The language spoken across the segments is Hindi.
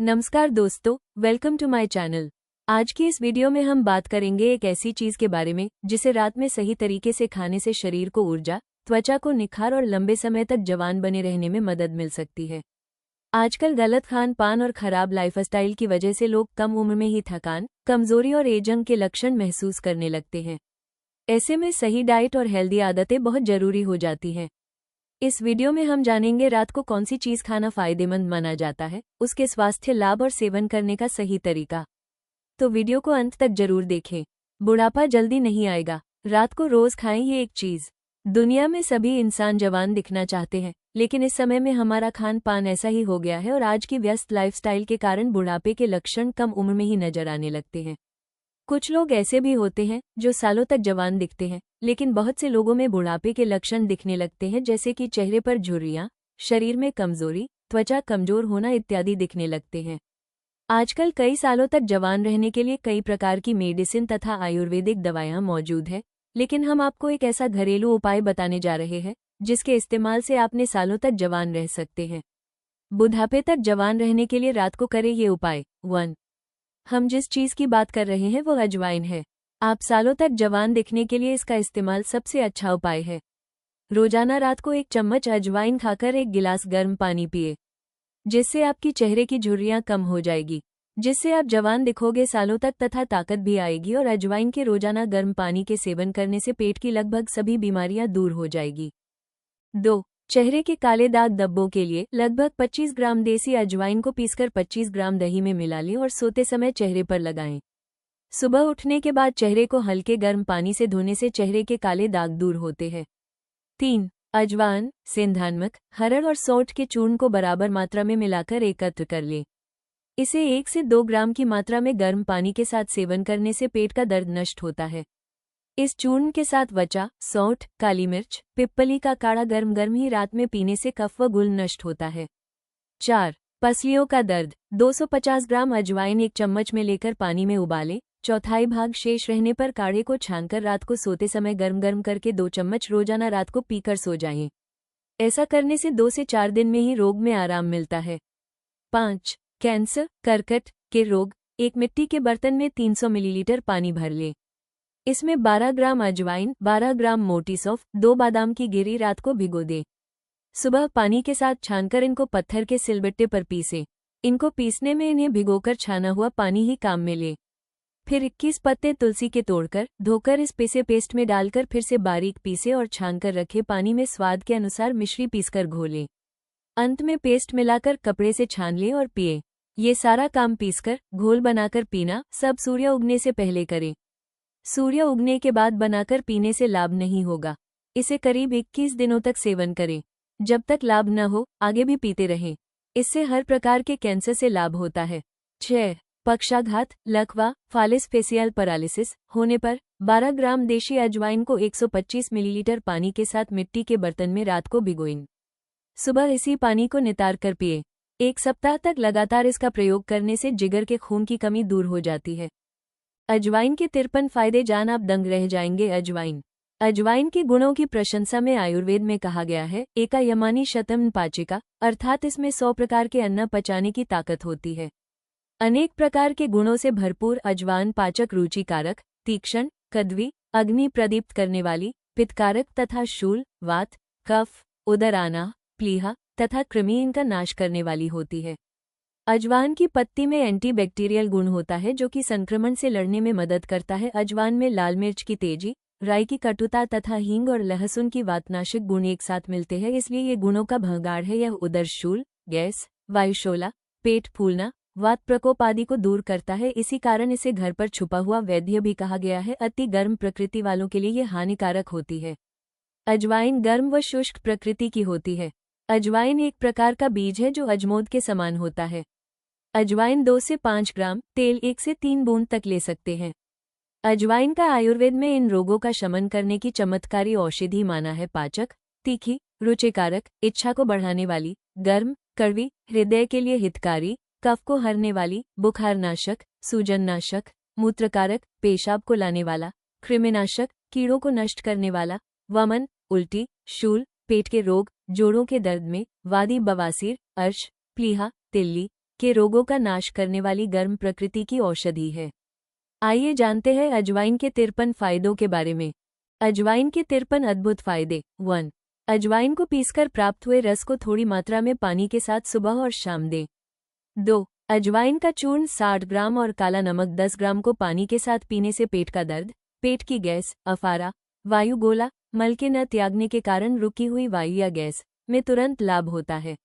नमस्कार दोस्तों, वेलकम टू माय चैनल। आज की इस वीडियो में हम बात करेंगे एक ऐसी चीज के बारे में जिसे रात में सही तरीके से खाने से शरीर को ऊर्जा, त्वचा को निखार और लंबे समय तक जवान बने रहने में मदद मिल सकती है। आजकल गलत खान पान और खराब लाइफस्टाइल की वजह से लोग कम उम्र में ही थकान, कमजोरी और एजंग के लक्षण महसूस करने लगते हैं। ऐसे में सही डाइट और हेल्दी आदतें बहुत जरूरी हो जाती हैं। इस वीडियो में हम जानेंगे रात को कौन सी चीज खाना फायदेमंद माना जाता है, उसके स्वास्थ्य लाभ और सेवन करने का सही तरीका। तो वीडियो को अंत तक जरूर देखें। बुढ़ापा जल्दी नहीं आएगा, रात को रोज खाएं ये एक चीज। दुनिया में सभी इंसान जवान दिखना चाहते हैं, लेकिन इस समय में हमारा खान पान ऐसा ही हो गया है और आज की व्यस्त लाइफस्टाइल के कारण बुढ़ापे के लक्षण कम उम्र में ही नजर आने लगते हैं। कुछ लोग ऐसे भी होते हैं जो सालों तक जवान दिखते हैं, लेकिन बहुत से लोगों में बुढ़ापे के लक्षण दिखने लगते हैं, जैसे कि चेहरे पर झुर्रियां, शरीर में कमजोरी, त्वचा कमजोर होना इत्यादि दिखने लगते हैं। आजकल कई सालों तक जवान रहने के लिए कई प्रकार की मेडिसिन तथा आयुर्वेदिक दवाएं मौजूद है, लेकिन हम आपको एक ऐसा घरेलू उपाय बताने जा रहे हैं जिसके इस्तेमाल से आपने सालों तक जवान रह सकते हैं। बुढ़ापे तक जवान रहने के लिए रात को करें ये उपाय। 1। हम जिस चीज की बात कर रहे हैं वो अजवाइन है। आप सालों तक जवान दिखने के लिए इसका इस्तेमाल सबसे अच्छा उपाय है। रोजाना रात को 1 चम्मच अजवाइन खाकर 1 गिलास गर्म पानी पिए, जिससे आपकी चेहरे की झुर्रियां कम हो जाएगी, जिससे आप जवान दिखोगे सालों तक तथा ताकत भी आएगी। और अजवाइन के रोजाना गर्म पानी के सेवन करने से पेट की लगभग सभी बीमारियां दूर हो जाएगी। 2. चेहरे के काले दाग धब्बों के लिए लगभग 25 ग्राम देसी अजवाइन को पीसकर 25 ग्राम दही में मिला लें और सोते समय चेहरे पर लगाएं। सुबह उठने के बाद चेहरे को हल्के गर्म पानी से धोने से चेहरे के काले दाग दूर होते हैं। 3. अजवाइन, सेंधा नमक, हरड़ और सौंठ के चूर्ण को बराबर मात्रा में मिलाकर एकत्र कर लें। इसे 1 से 2 ग्राम की मात्रा में गर्म पानी के साथ सेवन करने से पेट का दर्द नष्ट होता है। इस चूर्ण के साथ वचा, सौंठ, काली मिर्च, पिप्पली का काढ़ा गर्म ही रात में पीने से कफ व गुल नष्ट होता है। 4. पसलियों का दर्द, 250 ग्राम अजवाइन 1 चम्मच में लेकर पानी में उबालें। चौथाई भाग शेष रहने पर काढ़े को छानकर रात को सोते समय गर्म करके 2 चम्मच रोजाना रात को पीकर सो जाएं। ऐसा करने से 2 से 4 दिन में ही रोग में आराम मिलता है। 5. कैंसर, कर्कट के रोग, एक मिट्टी के बर्तन में 300 मिलीलीटर पानी भर लें। इसमें 12 ग्राम अजवाइन, 12 ग्राम मोटी सौंफ, 2 बादाम की गिरी रात को भिगो दें। सुबह पानी के साथ छानकर इनको पत्थर के सिलबट्टे पर पीसें। इनको पीसने में इन्हें भिगोकर छाना हुआ पानी ही काम में ले। फिर 21 पत्ते तुलसी के तोड़कर धोकर इस पीसे पेस्ट में डालकर फिर से बारीक पीसे और छानकर रखे पानी में स्वाद के अनुसार मिश्री पीसकर घोलें। अंत में पेस्ट मिलाकर कपड़े से छान लें और पिए। ये सारा काम पीसकर घोल बनाकर पीना सब सूर्य उगने से पहले करें। सूर्य उगने के बाद बनाकर पीने से लाभ नहीं होगा। इसे करीब 21 दिनों तक सेवन करें। जब तक लाभ न हो आगे भी पीते रहें। इससे हर प्रकार के कैंसर से लाभ होता है। 6. पक्षाघात, लकवा, फालिस फेसियल पैरालिसिस होने पर 12 ग्राम देशी अजवाइन को 125 मिलीलीटर पानी के साथ मिट्टी के बर्तन में रात को भिगोएं। सुबह इसी पानी को नितार कर पिए। 1 सप्ताह तक लगातार इसका प्रयोग करने से जिगर के खून की कमी दूर हो जाती है। अजवाइन के 53 फायदे जान आप दंग रह जाएंगे। अजवाइन के गुणों की प्रशंसा में आयुर्वेद में कहा गया है, एका यमानी शतम पाचिका, अर्थात इसमें 100 प्रकार के अन्न पचाने की ताकत होती है। अनेक प्रकार के गुणों से भरपूर अजवाइन पाचक, रुचिकारक, तीक्ष्ण, कद्वी, अग्नि प्रदीप्त करने वाली, पित्तकारक तथा शूल, वात, कफ, उदर आना, प्लीहा तथा कृमि इनका नाश करने वाली होती है। अजवाइन की पत्ती में एंटीबैक्टीरियल गुण होता है जो कि संक्रमण से लड़ने में मदद करता है। अजवाइन में लाल मिर्च की तेजी, राई की कटुता तथा हींग और लहसुन की वातनाशक गुण एक साथ मिलते हैं, इसलिए ये गुणों का भंगार है। यह उदर शूल, गैस, वायुशोला, पेट फूलना, वात प्रकोप आदि को दूर करता है। इसी कारण इसे घर पर छुपा हुआ वैद्य भी कहा गया है। अति गर्म प्रकृति वालों के लिए यह हानिकारक होती है। अजवाइन गर्म व शुष्क प्रकृति की होती है। अजवाइन एक प्रकार का बीज है जो अजमोद के समान होता है। अजवाइन 2 से 5 ग्राम, तेल 1 से 3 बूंद तक ले सकते हैं। अजवाइन का आयुर्वेद में इन रोगों का शमन करने की चमत्कारी औषधि माना है। पाचक, तीखी, रुचिकारक, इच्छा को बढ़ाने वाली, गर्म, कड़वी, हृदय के लिए हितकारी, कफ को हरने वाली, बुखारनाशक, सूजननाशक, मूत्रकारक, पेशाब को लाने वाला, कृमिनाशक, कीड़ों को नष्ट करने वाला, वमन, उल्टी, शूल, पेट के रोग, जोड़ों के दर्द में, वादी बवासीर, अर्श, प्लीहा, तिल्ली, के रोगों का नाश करने वाली गर्म प्रकृति की औषधि है। आइए जानते हैं अजवाइन के 53 फायदों के बारे में। अजवाइन के 53 अद्भुत फायदे। 1. अजवाइन को पीसकर प्राप्त हुए रस को थोड़ी मात्रा में पानी के साथ सुबह और शाम दें। 2. अजवाइन का चूर्ण 60 ग्राम और काला नमक 10 ग्राम को पानी के साथ पीने से पेट का दर्द, पेट की गैस, अफारा, वायुगोला, मल के न त्यागने के कारण रुकी हुई वायु या गैस में तुरंत लाभ होता है।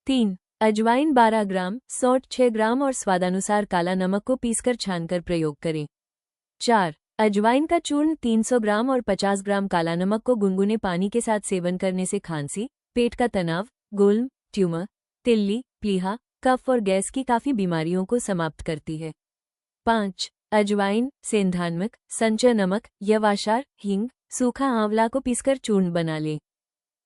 3. अजवाइन 12 ग्राम, सौंठ 6 ग्राम और स्वादानुसार काला नमक को पीसकर छानकर प्रयोग करें। 4. अजवाइन का चूर्ण 300 ग्राम और 50 ग्राम काला नमक को गुनगुने पानी के साथ सेवन करने से खांसी, पेट का तनाव, गुल्म, ट्यूमर, तिल्ली, प्लीहा, कफ और गैस की काफी बीमारियों को समाप्त करती है। 5. अजवाइन, सेंधा नमक, संचय नमक, यवाक्षार, हींग, सूखा आंवला को पीसकर चूर्ण बना लें।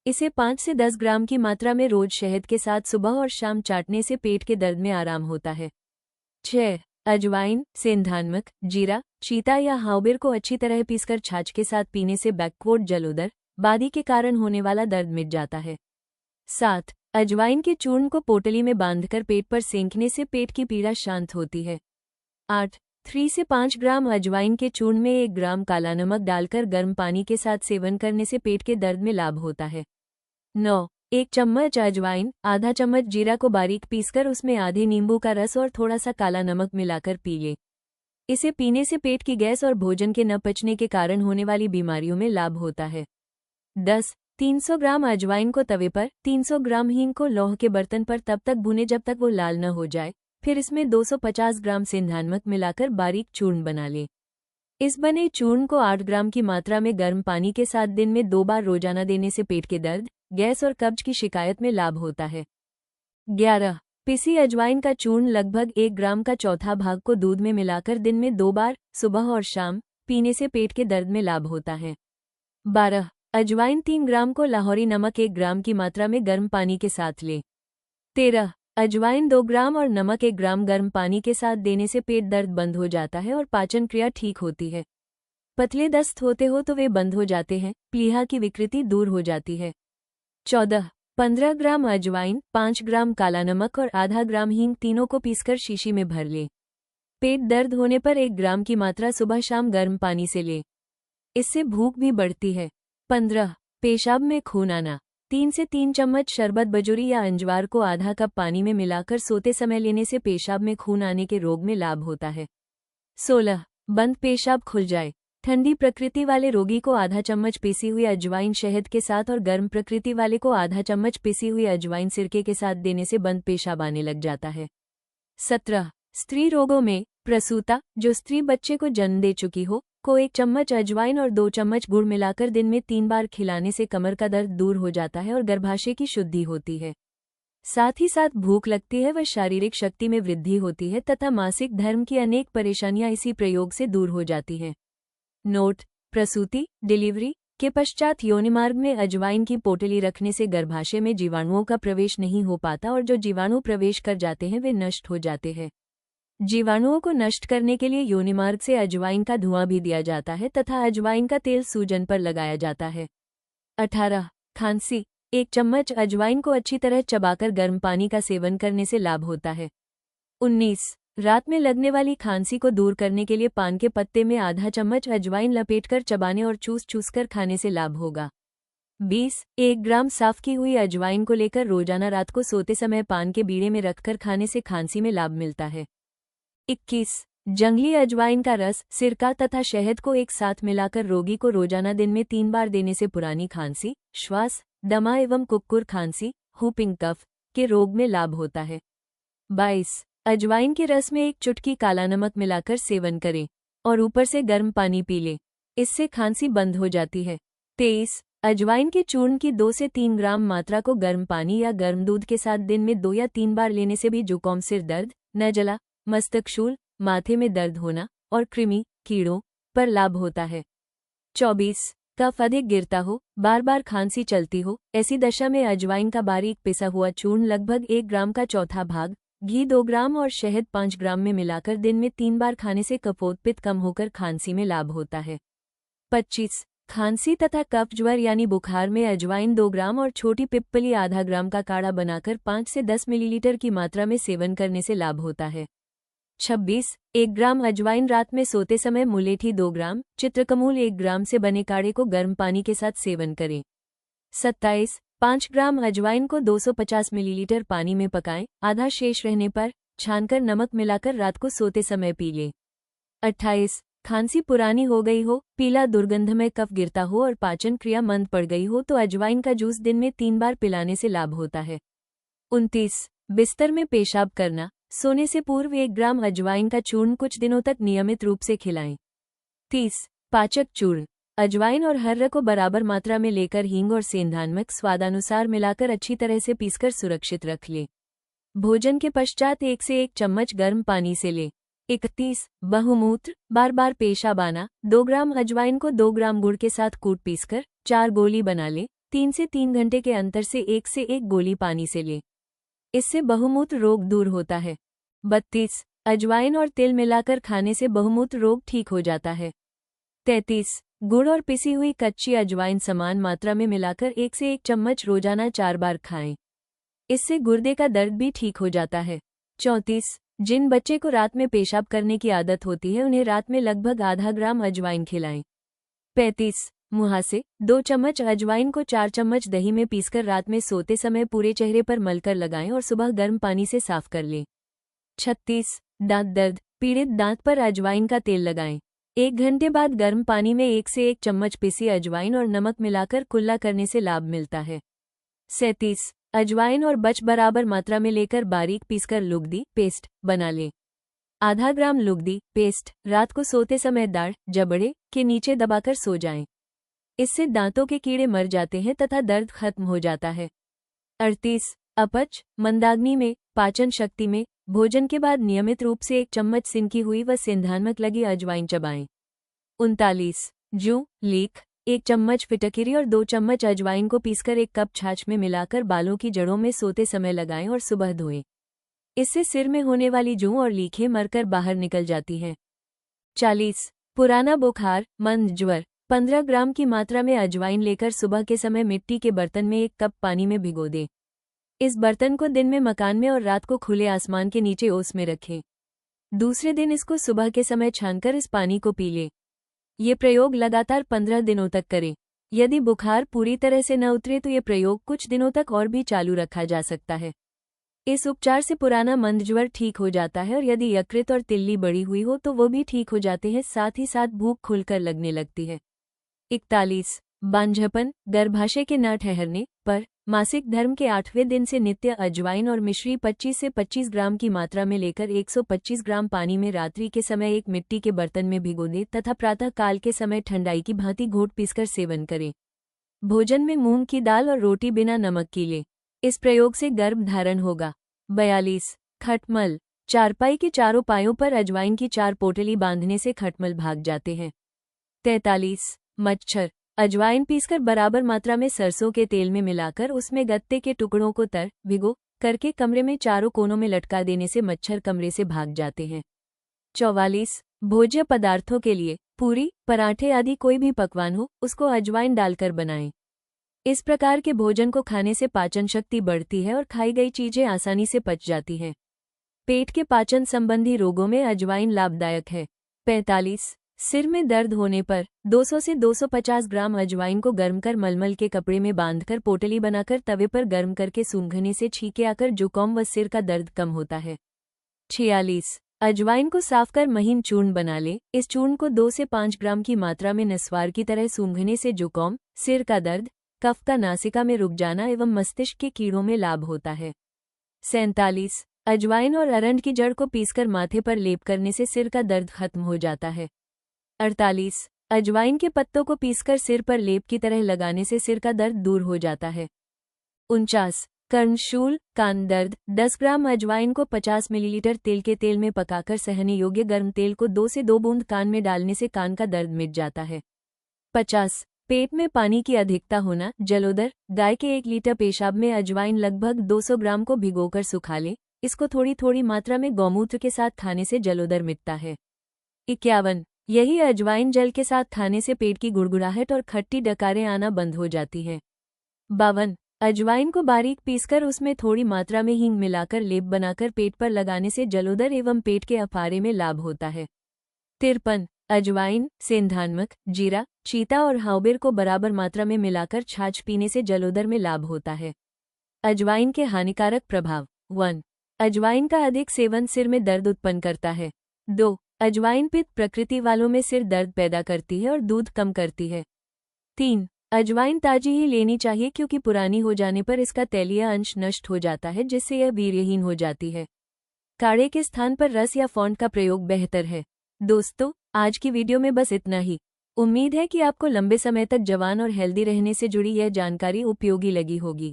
इसे 5 से 10 ग्राम की मात्रा में रोज शहद के साथ सुबह और शाम चाटने से पेट के दर्द में आराम होता है। 6. अजवाइन, सेंधा नमक, जीरा, चीता या हाउबिर को अच्छी तरह पीसकर छाछ के साथ पीने से बैकवर्ड जलोदर, बादी के कारण होने वाला दर्द मिट जाता है। 7. अजवाइन के चूर्ण को पोटली में बांधकर पेट पर सेंकने से पेट की पीड़ा शांत होती है। 8. 3 से 5 ग्राम अजवाइन के चूर्ण में 1 ग्राम काला नमक डालकर गर्म पानी के साथ सेवन करने से पेट के दर्द में लाभ होता है। 9. 1 चम्मच अजवाइन, आधा चम्मच जीरा को बारीक पीसकर उसमें आधे नींबू का रस और थोड़ा सा काला नमक मिलाकर पिए। इसे पीने से पेट की गैस और भोजन के न पचने के कारण होने वाली बीमारियों में लाभ होता है। 10. 300 ग्राम अजवाइन को तवे पर, 300 ग्राम हींग को लौह के बर्तन पर तब तक भूनें जब तक वो लाल न हो जाए, फिर इसमें 250 ग्राम सेंधा नमक मिलाकर बारीक चूर्ण बना लें। इस बने चूर्ण को 8 ग्राम की मात्रा में गर्म पानी के साथ दिन में 2 बार रोजाना देने से पेट के दर्द, गैस और कब्ज की शिकायत में लाभ होता है। 11. पिसी अजवाइन का चूर्ण लगभग 1 ग्राम का चौथा भाग को दूध में मिलाकर दिन में 2 बार, सुबह और शाम, पीने से पेट के दर्द में लाभ होता है। 12. अजवाइन 3 ग्राम को लाहौरी नमक 1 ग्राम की मात्रा में गर्म पानी के साथ लें। 13. अजवाइन 2 ग्राम और नमक 1 ग्राम गर्म पानी के साथ देने से पेट दर्द बंद हो जाता है और पाचन क्रिया ठीक होती है। पतले दस्त होते हो तो वे बंद हो जाते हैं, प्लीहा की विकृति दूर हो जाती है। 14. 15 ग्राम अजवाइन, 5 ग्राम काला नमक और आधा ग्राम हींग तीनों को पीसकर शीशी में भर लें। पेट दर्द होने पर 1 ग्राम की मात्रा सुबह शाम गर्म पानी से लें। इससे भूख भी बढ़ती है। 15. पेशाब में खून आना। 3 से 3 चम्मच शरबत बजूरी या अंजवार को आधा कप पानी में मिलाकर सोते समय लेने से पेशाब में खून आने के रोग में लाभ होता है। 16. बंद पेशाब खुल जाए। ठंडी प्रकृति वाले रोगी को आधा चम्मच पिसी हुई अजवाइन शहद के साथ और गर्म प्रकृति वाले को आधा चम्मच पिसी हुई अजवाइन सिरके के साथ देने से बंद पेशाब आने लग जाता है। 17. स्त्री रोगों में प्रसूता, जो स्त्री बच्चे को जन्म दे चुकी हो, को 1 चम्मच अजवाइन और 2 चम्मच गुड़ मिलाकर दिन में 3 बार खिलाने से कमर का दर्द दूर हो जाता है और गर्भाशय की शुद्धि होती है। साथ ही साथ भूख लगती है व शारीरिक शक्ति में वृद्धि होती है तथा मासिक धर्म की अनेक परेशानियां इसी प्रयोग से दूर हो जाती हैं। नोट: प्रसूति, डिलीवरी के पश्चात योनिमार्ग में अजवाइन की पोटली रखने से गर्भाशय में जीवाणुओं का प्रवेश नहीं हो पाता और जो जीवाणु प्रवेश कर जाते हैं वे नष्ट हो जाते हैं। जीवाणुओं को नष्ट करने के लिए योनिमार्ग से अजवाइन का धुआं भी दिया जाता है तथा अजवाइन का तेल सूजन पर लगाया जाता है। 18. खांसी। 1 चम्मच अजवाइन को अच्छी तरह चबाकर गर्म पानी का सेवन करने से लाभ होता है। 19. रात में लगने वाली खांसी को दूर करने के लिए पान के पत्ते में आधा चम्मच अजवाइन लपेटकर चबाने और चूस कर खाने से लाभ होगा। 20. 1 ग्राम साफ की हुई अजवाइन को लेकर रोजाना रात को सोते समय पान के बीड़े में रखकर खाने से खांसी में लाभ मिलता है। 21. जंगली अजवाइन का रस, सिरका तथा शहद को एक साथ मिलाकर रोगी को रोजाना दिन में 3 बार देने से पुरानी खांसी, श्वास, दमा एवं कुक्कुर खांसी, हूपिंग कफ के रोग में लाभ होता है। 22. अजवाइन के रस में 1 चुटकी काला नमक मिलाकर सेवन करें और ऊपर से गर्म पानी पी लें। इससे खांसी बंद हो जाती है। 23. अजवाइन के चूर्ण की 2 से 3 ग्राम मात्रा को गर्म पानी या गर्म दूध के साथ दिन में 2 या 3 बार लेने से भी जुकाम, सिर दर्द, नजला, मस्तकशूल, माथे में दर्द होना और कृमि, कीड़ों पर लाभ होता है। 24. कफ अधिक गिरता हो, बार बार खांसी चलती हो, ऐसी दशा में अजवाइन का बारीक पिसा हुआ चूर्ण लगभग 1 ग्राम का चौथा भाग, घी 2 ग्राम और शहद 5 ग्राम में मिलाकर दिन में 3 बार खाने से कफोत्पित कम होकर खांसी में लाभ होता है। 25. खांसी तथा कफ ज्वर यानी बुखार में अजवाइन 2 ग्राम और छोटी पिप्पली आधा ग्राम का काढ़ा बनाकर 5 से 10 मिलीलीटर की मात्रा में सेवन करने से लाभ होता है। 26. 1 ग्राम अजवाइन रात में सोते समय मुलेठी 2 ग्राम, चित्रकमूल 1 ग्राम से बने काढ़े को गर्म पानी के साथ सेवन करें। 27. 5 ग्राम अजवाइन को 250 मिलीलीटर पानी में पकाएं, आधा शेष रहने पर छानकर नमक मिलाकर रात को सोते समय पी लें। 28. खांसी पुरानी हो गई हो, पीला दुर्गंधमय कफ गिरता हो और पाचन क्रिया मंद पड़ गई हो तो अजवाइन का जूस दिन में 3 बार पिलाने से लाभ होता है। 29. बिस्तर में पेशाब करना, सोने से पूर्व 1 ग्राम अजवाइन का चूर्ण कुछ दिनों तक नियमित रूप से खिलाएं। 30. पाचक चूर्ण, अजवाइन और हर्र को बराबर मात्रा में लेकर हींग और सेंधा स्वादानुसार मिलाकर अच्छी तरह से पीसकर सुरक्षित रख लें। भोजन के पश्चात 1 से 1 चम्मच गर्म पानी से लें। 31. बहुमूत्र, बार बार पेशाब आना, 2 ग्राम अजवाइन को 2 ग्राम गुड़ के साथ कूट पीसकर 4 गोली बना लें, 3 से 3 घंटे के अंतर से 1 से 1 गोली पानी से लें। इससे बहुमूत्र रोग दूर होता है। 32. अजवाइन और तिल मिलाकर खाने से बहुमूत्र रोग ठीक हो जाता है। 33. गुड़ और पिसी हुई कच्ची अजवाइन समान मात्रा में मिलाकर 1 से 1 चम्मच रोजाना 4 बार खाएं। इससे गुर्दे का दर्द भी ठीक हो जाता है। 34. जिन बच्चे को रात में पेशाब करने की आदत होती है उन्हें रात में लगभग आधा ग्राम अजवाइन खिलाएं। 35. मुहासे, 2 चम्मच अजवाइन को 4 चम्मच दही में पीसकर रात में सोते समय पूरे चेहरे पर मलकर लगाएं और सुबह गर्म पानी से साफ कर लें। 36. दांत दर्द, पीड़ित दांत पर अजवाइन का तेल लगाएं। 1 घंटे बाद गर्म पानी में 1 से 1 चम्मच पिसी अजवाइन और नमक मिलाकर कुल्ला करने से लाभ मिलता है। 37. अजवाइन और बच बराबर मात्रा में लेकर बारीक पीसकर लुगदी पेस्ट बना लें। आधा ग्राम लुगदी पेस्ट रात को सोते समय दाढ़ जबड़े के नीचे दबाकर सो जाएं। इससे दांतों के कीड़े मर जाते हैं तथा दर्द खत्म हो जाता है। 38. अपच, मंदाग्नि में, पाचन शक्ति में, भोजन के बाद नियमित रूप से 1 चम्मच सिनकी हुई व सेंधानक लगी अजवाइन चबाएं। 39. जूं, लीख, 1 चम्मच फिटकिरी और 2 चम्मच अजवाइन को पीसकर 1 कप छाछ में मिलाकर बालों की जड़ों में सोते समय लगाएं और सुबह धोएं। इससे सिर में होने वाली जूं और लीखें मरकर बाहर निकल जाती हैं। 40. पुराना बुखार, मंद ज्वर, 15 ग्राम की मात्रा में अजवाइन लेकर सुबह के समय मिट्टी के बर्तन में 1 कप पानी में भिगो दें। इस बर्तन को दिन में मकान में और रात को खुले आसमान के नीचे ओस में रखें। दूसरे दिन इसको सुबह के समय छानकर इस पानी को पी लें। ये प्रयोग लगातार 15 दिनों तक करें। यदि बुखार पूरी तरह से न उतरे तो ये प्रयोग कुछ दिनों तक और भी चालू रखा जा सकता है। इस उपचार से पुराना मंद ज्वर ठीक हो जाता है और यदि यकृत और तिल्ली बढ़ी हुई हो तो वो भी ठीक हो जाते हैं, साथ ही साथ भूख खुलकर लगने लगती है। 41. बांझपन, गर्भाशय के न ठहरने पर मासिक धर्म के 8वें दिन से नित्य अजवाइन और मिश्री 25 से 25 ग्राम की मात्रा में लेकर 125 ग्राम पानी में रात्रि के समय 1 मिट्टी के बर्तन में भिगो दें तथा प्रातः काल के समय ठंडाई की भांति घोट पीसकर सेवन करें। भोजन में मूंग की दाल और रोटी बिना नमक की लें। इस प्रयोग से गर्भ धारण होगा। 42. खटमल, चारपाई के चारों पायों पर अजवाइन की 4 पोटली बांधने से खटमल भाग जाते हैं। 43. मच्छर, अजवाइन पीसकर बराबर मात्रा में सरसों के तेल में मिलाकर उसमें गत्ते के टुकड़ों को भिगो करके कमरे में चारों कोनों में लटका देने से मच्छर कमरे से भाग जाते हैं। 44. भोज्य पदार्थों के लिए पूरी, पराठे आदि कोई भी पकवान हो उसको अजवाइन डालकर बनाएं। इस प्रकार के भोजन को खाने से पाचन शक्ति बढ़ती है और खाई गई चीजें आसानी से पच जाती हैं। पेट के पाचन संबंधी रोगों में अजवाइन लाभदायक है। 45. सिर में दर्द होने पर 200 से 250 ग्राम अजवाइन को गर्म कर मलमल के कपड़े में बांधकर पोटली बनाकर तवे पर गर्म करके सूंघने से छींके आकर जुकाम व सिर का दर्द कम होता है। 46. अजवाइन को साफ कर महीन चूर्ण बना लें। इस चूर्ण को 2 से 5 ग्राम की मात्रा में नस्वार की तरह सूंघने से जुकाम, सिर का दर्द, कफ का नासिका में रुक जाना एवं मस्तिष्क के कीड़ों में लाभ होता है। 47. अजवाइन और अरंड की जड़ को पीसकर माथे पर लेप करने से सिर का दर्द खत्म हो जाता है। 48. अजवाइन के पत्तों को पीसकर सिर पर लेप की तरह लगाने से सिर का दर्द दूर हो जाता है। 49. कर्णशूल, कान दर्द, 10 ग्राम अजवाइन को 50 मिलीलीटर तिल के तेल में पकाकर सहने योग्य गर्म तेल को 2 से 2 बूंद कान में डालने से कान का दर्द मिट जाता है। 50. पेट में पानी की अधिकता होना, जलोदर, गाय के 1 लीटर पेशाब में अजवाइन लगभग 200 ग्राम को भिगोकर सुखा लें। इसको थोड़ी थोड़ी मात्रा में गौमूत्र के साथ खाने से जलोदर मिटता है। 51. यही अजवाइन जल के साथ खाने से पेट की गुड़गुड़ाहट और खट्टी डकारें आना बंद हो जाती हैं। 52 अजवाइन को बारीक पीसकर उसमें थोड़ी मात्रा में हींग मिलाकर लेप बनाकर पेट पर लगाने से जलोदर एवं पेट के अफारे में लाभ होता है। 53 अजवाइन, सेंधानमक, जीरा, चीता और हाउबिर को बराबर मात्रा में मिलाकर छाछ पीने से जलोदर में लाभ होता है। अजवाइन के हानिकारक प्रभाव 1 अजवाइन का अधिक सेवन सिर में दर्द उत्पन्न करता है। 2 अजवाइन पित्त प्रकृति वालों में सिर दर्द पैदा करती है और दूध कम करती है। 3 अजवाइन ताजी ही लेनी चाहिए क्योंकि पुरानी हो जाने पर इसका तैलीय अंश नष्ट हो जाता है जिससे यह वीर्यहीन हो जाती है। काढ़े के स्थान पर रस या फॉन्ट का प्रयोग बेहतर है। दोस्तों, आज की वीडियो में बस इतना ही। उम्मीद है कि आपको लंबे समय तक जवान और हेल्दी रहने से जुड़ी यह जानकारी उपयोगी लगी होगी।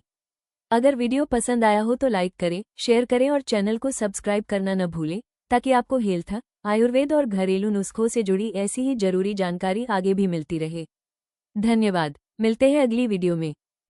अगर वीडियो पसंद आया हो तो लाइक करें, शेयर करें और चैनल को सब्सक्राइब करना न भूलें ताकि आपको हेल्थ, आयुर्वेद और घरेलू नुस्खों से जुड़ी ऐसी ही जरूरी जानकारी आगे भी मिलती रहे। धन्यवाद। मिलते हैं अगली वीडियो में।